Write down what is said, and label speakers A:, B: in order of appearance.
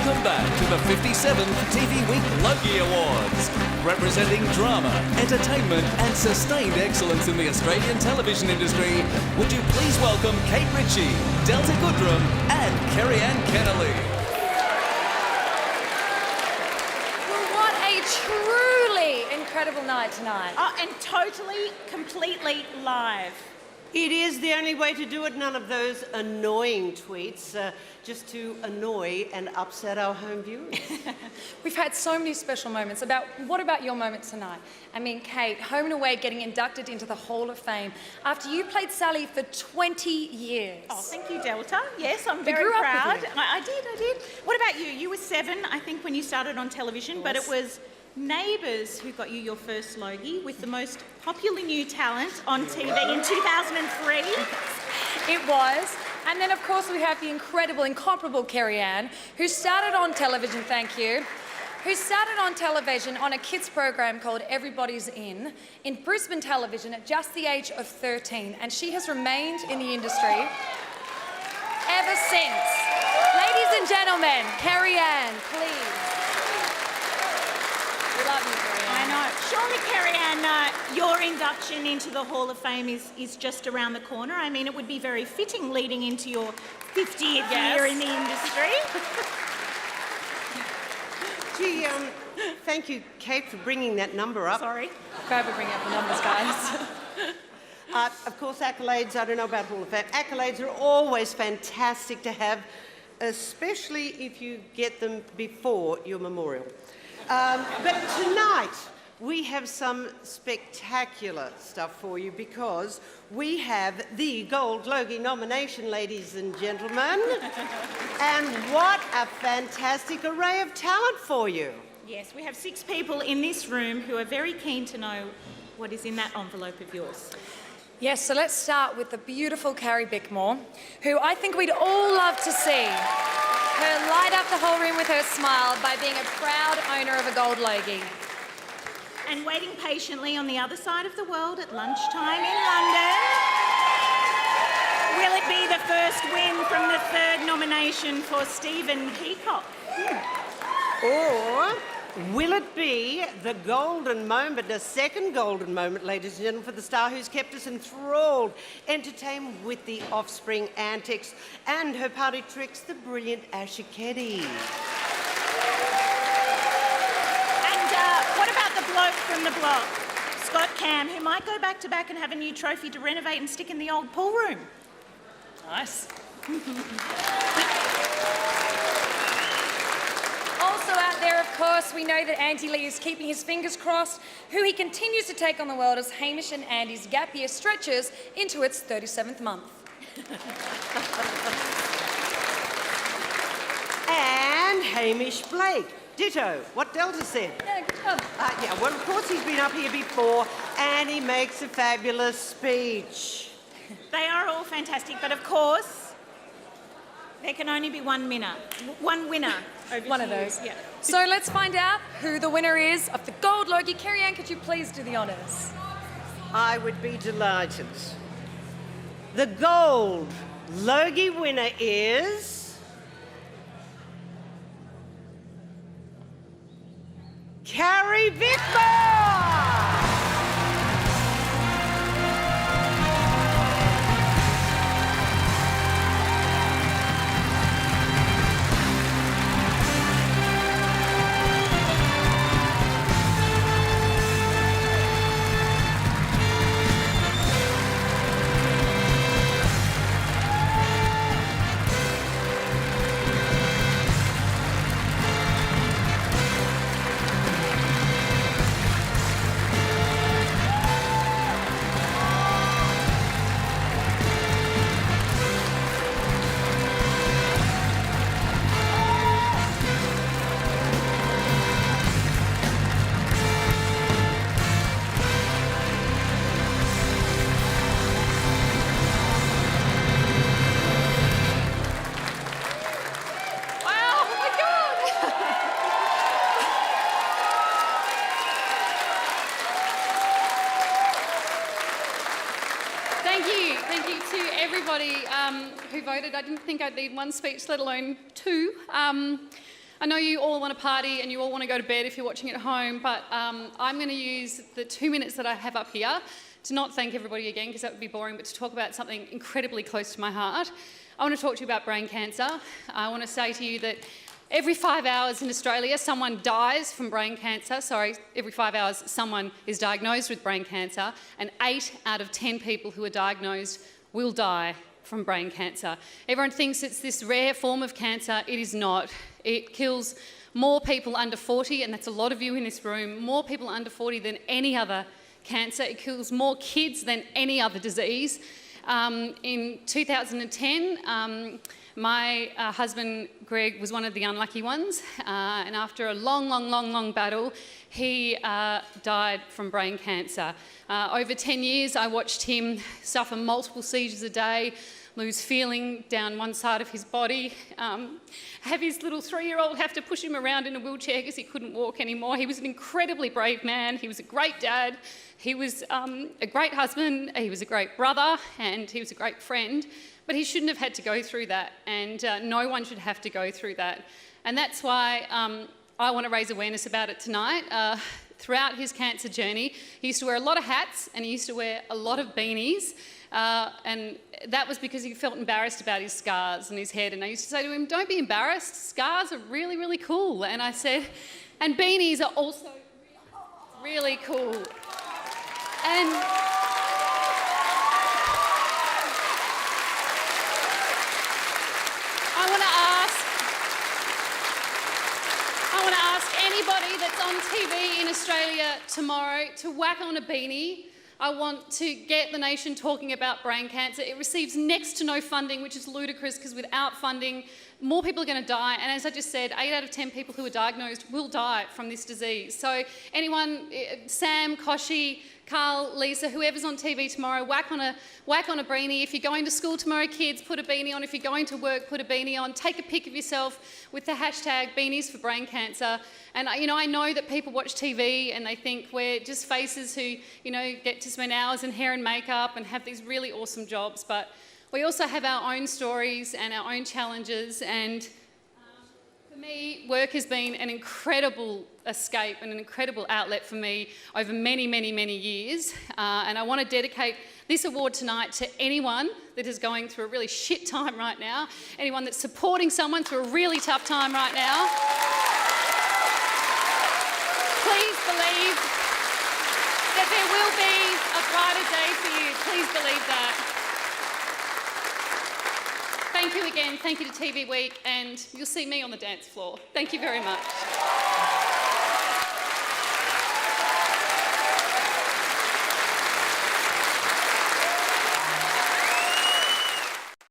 A: Welcome back to the 57th TV Week Logie Awards. Representing drama, entertainment and sustained excellence in the Australian television industry, would you please welcome Kate Ritchie, Delta Goodrum and Carrie Kennelly.
B: Well, what a truly incredible night tonight.
C: Oh, and totally, completely live.
D: It is the only way to do it. None of those annoying tweets, just to annoy and upset our home viewers.
B: We've had so many special moments. What about your moment tonight? I mean, Kate, home and away getting inducted into the Hall of Fame after you played Sally for 20 years.
C: Oh, thank you, Delta. Yes, I'm
B: We
C: very
B: grew up
C: proud.
B: with you.
C: I did. What about you? You were 7, I think, when you started on television, but it was Neighbours who got you your first Logie with the most popular new talent on TV in 2003.
B: It was. And then, of course, we have the incredible, incomparable Carrie Ann, who started on television, thank you, who started on television on a kids program called Everybody's In Brisbane television at just the age of 13. And she has remained in the industry ever since. Ladies and gentlemen, Carrie Ann, please. We love you, Carrie Ann.
C: I know. Surely, Carrie Ann, your induction into the Hall of Fame is just around the corner. I mean, it would be very fitting leading into your 50th year in the industry.
D: Gee, thank you, Kate, for bringing that number up.
C: Sorry.
B: Glad we bring up the numbers, guys.
D: Of course, accolades, I don't know about Hall of Fame. Accolades are always fantastic to have, especially if you get them before your memorial. But tonight, we have some spectacular stuff for you because we have the Gold Logie nomination, ladies and gentlemen. And what a fantastic array of talent for you.
C: Yes, we have 6 people in this room who are very keen to know what is in that envelope of yours.
B: Yes, so let's start with the beautiful Carrie Bickmore, who I think we'd all love to see her light up the whole room with her smile by being a proud owner of a Gold Logie.
C: And waiting patiently on the other side of the world at lunchtime in London. Will it be the first win from the 3rd nomination for Stephen Peacock?
D: Or will it be the golden moment, the second golden moment, ladies and gentlemen, for the star who's kept us enthralled, entertained with the Offspring antics and her party tricks, the brilliant Asha Keddy.
C: What about the bloke from the block, Scott Cam, who might go back to back and have a new trophy to renovate and stick in the old pool room?
B: Nice. Also out there, of course, we know that Andy Lee is keeping his fingers crossed, who he continues to take on the world as Hamish and Andy's gap year stretches into its 37th month.
D: And Hamish Blake. Ditto, what Delta said.
B: Yeah, good job.
D: Yeah, well, of course he's been up here before and he makes a fabulous speech.
C: They are all fantastic, but of course, there can only be one winner. One winner.
B: One of those.
C: Yeah.
B: So let's find out who the winner is of the Gold Logie. Carrie Ann, could you please do the honours?
D: I would be delighted. The Gold Logie winner is... Carrie Bickmore!
E: Thank you to everybody who voted. I didn't think I'd need one speech, let alone 2. I know you all want to party and you all want to go to bed if you're watching at home, but I'm going to use the 2 minutes that I have up here to not thank everybody again, because that would be boring, but to talk about something incredibly close to my heart. I want to talk to you about brain cancer. I want to say to you that every 5 hours in Australia, someone dies from brain cancer. Sorry, every 5 hours, someone is diagnosed with brain cancer, and 8 out of 10 people who are diagnosed will die from brain cancer. Everyone thinks it's this rare form of cancer. It is not. It kills more people under 40, and that's a lot of you in this room, more people under 40 than any other cancer. It kills more kids than any other disease. In 2010, my husband Greg was one of the unlucky ones, and after a long battle, he died from brain cancer. Over 10 years, I watched him suffer multiple seizures a day, lose feeling down one side of his body, have his little 3-year-old have to push him around in a wheelchair because he couldn't walk anymore. He was an incredibly brave man. He was a great dad. He was a great husband. He was a great brother, and he was a great friend. But he shouldn't have had to go through that, and no one should have to go through that. And that's why I want to raise awareness about it tonight. Throughout his cancer journey, he used to wear a lot of hats and he used to wear a lot of beanies. And that was because he felt embarrassed about his scars and his head. And I used to say to him, don't be embarrassed, scars are really, really cool. And I said, and beanies are also really cool. And I want to ask anybody that's on TV in Australia tomorrow to whack on a beanie. I want to get the nation talking about brain cancer. It receives next to no funding, which is ludicrous, because without funding, more people are going to die. And as I just said, 8 out of 10 people who are diagnosed will die from this disease. So anyone, Sam, Koshi, Carl, Lisa, whoever's on TV tomorrow, whack on a beanie. If you're going to school tomorrow, kids, put a beanie on. If you're going to work, put a beanie on. Take a pic of yourself with the hashtag Beanies for Brain Cancer. And I know that people watch TV and they think we're just faces who, get to spend hours in hair and makeup and have these really awesome jobs. But we also have our own stories and our own challenges. And for me, work has been an incredible escape and an incredible outlet for me over many, many, many years. And I want to dedicate this award tonight to anyone that is going through a really shit time right now, anyone that's supporting someone through a really tough time right now. Please believe that there will be a brighter day for you. Please believe that. Thank you again. Thank you to TV Week, and you'll see me on the dance floor. Thank you very much.